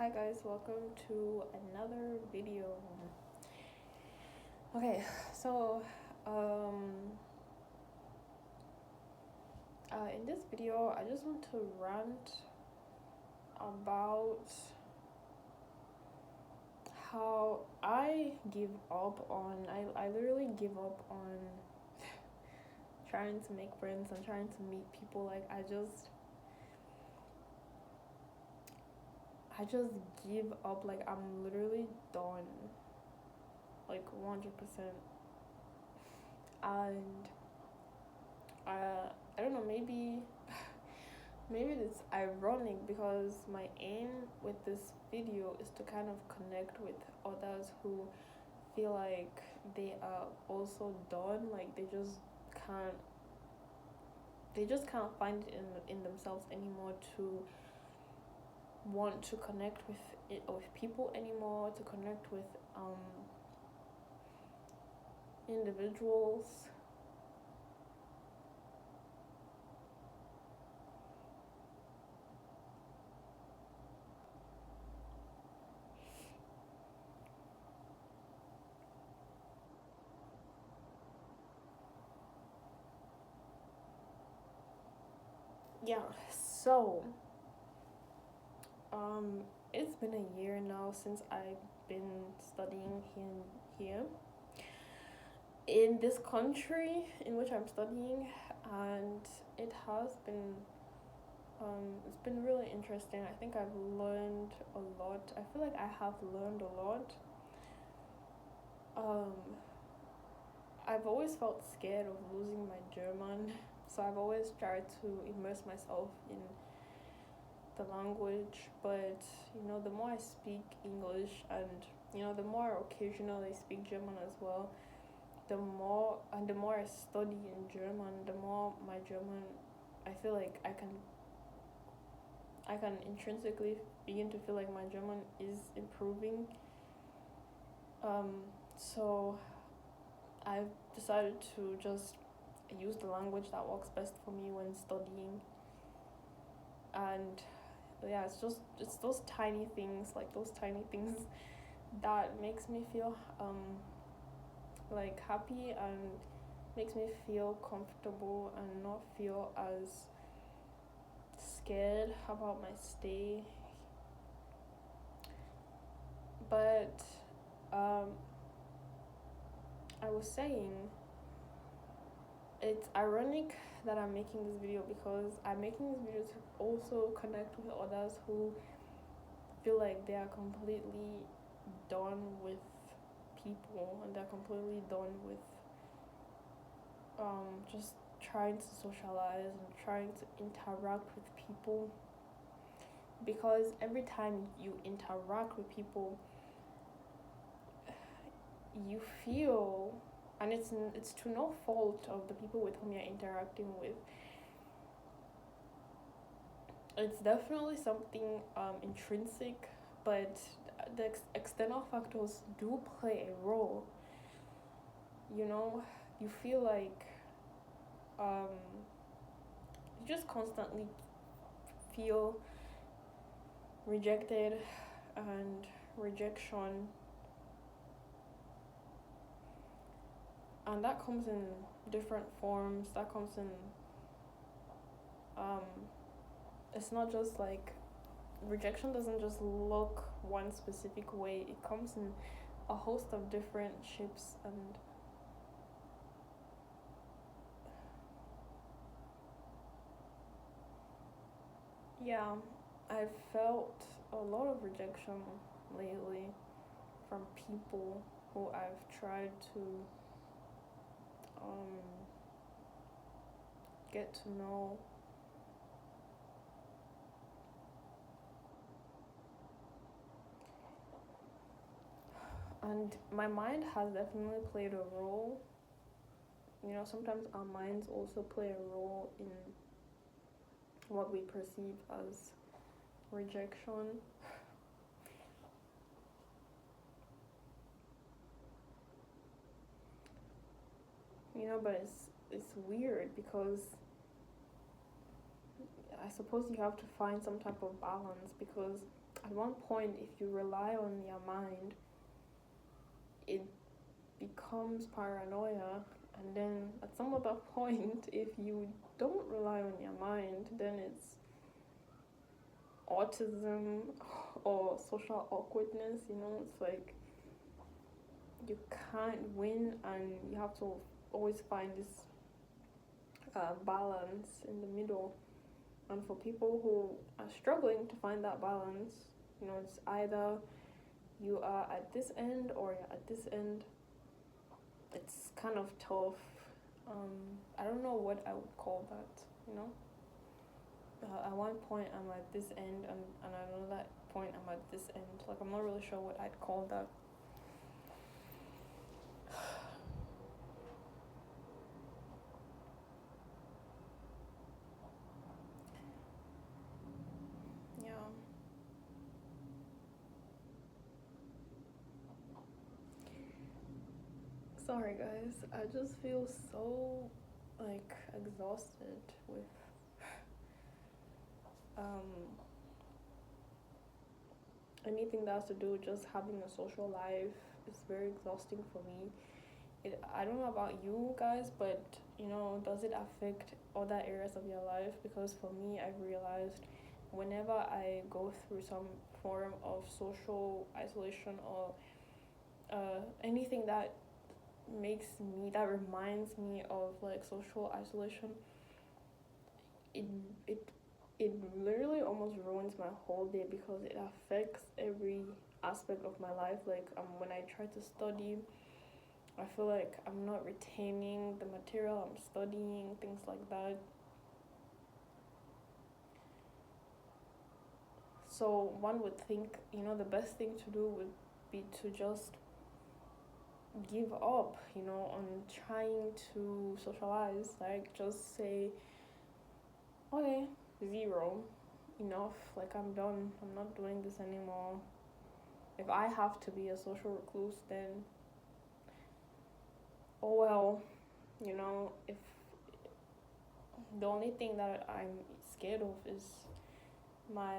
Hi guys, welcome to another video. Okay, so in this video I just want to rant about how I give up on I literally give up on trying to make friends and trying to meet people. Like I just give up. Like I'm literally done, like 100%. And I don't know, maybe it's ironic because my aim with this video is to kind of connect with others who feel like they are also done, like can't they just can't find it in themselves anymore to want to connect with people anymore, to connect with individuals. Yeah, so it's been a year now since I've been studying here in this country in which I'm studying, and it has been it's been really interesting. I think I've learned a lot. I feel like I have learned a lot. um I've always felt scared of losing my German, so I've always tried to immerse myself in the language. But the more I speak English, and the more occasionally speak German as well, the more I study in German, the more my German, I feel like I can intrinsically begin to feel like my German is improving. So I've decided to just use the language that works best for me when studying. And yeah, it's those tiny things, like those tiny things that makes me feel like happy, and makes me feel comfortable and not feel as scared about my stay. But I was saying, it's ironic that I'm making this video, because I'm making this video to also connect with others who feel like they are completely done with people, and they're completely done with just trying to socialize and trying to interact with people. Because every time you interact with people, you feel, and it's to no fault of the people with whom you're interacting with, it's definitely something intrinsic, but the external factors do play a role. You feel like you just constantly feel rejected, and rejection, and that comes in different forms. That comes in it's not just like, rejection doesn't just look one specific way. It comes in a host of different shapes. And yeah, I've felt a lot of rejection lately from people who I've tried to get to know. And my mind has definitely played a role. Sometimes our minds also play a role in what we perceive as rejection. But it's weird, because I suppose you have to find some type of balance, because at one point, if you rely on your mind, it becomes paranoia. And then at some other point, if you don't rely on your mind, then it's autism or social awkwardness. It's like you can't win, and you have to always find this balance in the middle. And for people who are struggling to find that balance, it's either you are at this end or you're at this end. It's kind of tough. I don't know what I would call that. At one point I'm at this end, and at another point I'm at this end. Like, I'm not really sure what I'd call that. Yeah. Sorry guys, I just feel so like exhausted with anything that has to do with just having a social life. Is very exhausting for me. I don't know about you guys, but does it affect other areas of your life? Because for me, I've realized whenever I go through some form of social isolation or anything that reminds me of like social isolation, it it it literally almost ruins my whole day, because it affects every aspect of my life. Like, when I try to study, I feel like I'm not retaining the material I'm studying, things like that. So one would think, the best thing to do would be to just give up, on trying to socialize. Like, just say, okay, zero, enough. Like, I'm done. I'm not doing this anymore. If I have to be a social recluse, then oh well. If the only thing that I'm scared of is my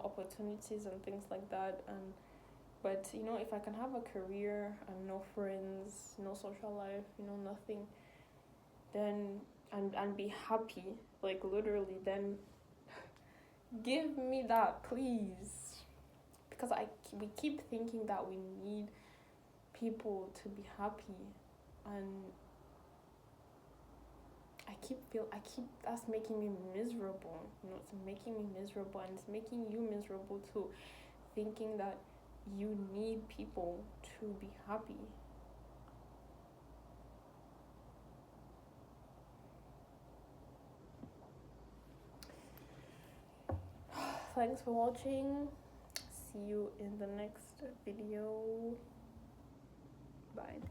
opportunities and things like that. And but if I can have a career and no friends, no social life, nothing, then and be happy, like, literally, then give me that, please. Because we keep thinking that we need people to be happy, and that's making me miserable. It's making me miserable, and it's making you miserable too, thinking that you need people to be happy. Thanks for watching. See you in the next video. Bye.